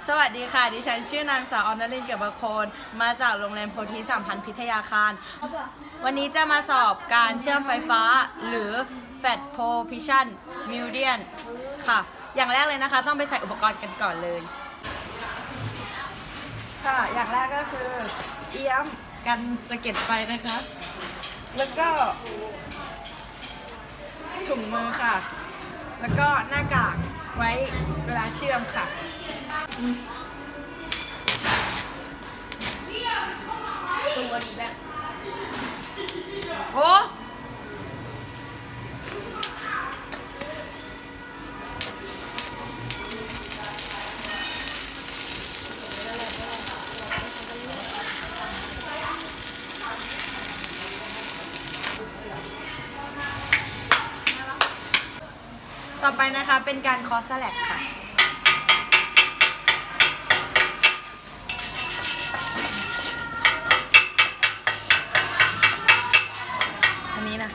สวัสดีค่ะดิฉันชื่อนางสาวอมนลินเกิดประโคนมาจากโรงเรียนโพธิสัมพันธ์พิทยาคารวันนี้จะมาสอบการเชื่อมไฟฟ้าหรือ Fat Position Median ค่ะอย่างแรกเลยนะคะต้องไปใส่อุปกรณ์กันก่อนเลยค่ะอย่างแรกก็คือเอี้ยมกันสะเก็ดไฟนะคะแล้วก็ถุงมือค่ะแล้วก็หน้ากากไว้เวลาเชื่อมค่ะตัวดีแบบโอ้ต่อไปนะคะเป็นการคอสแลกค่ะอันนี้นะ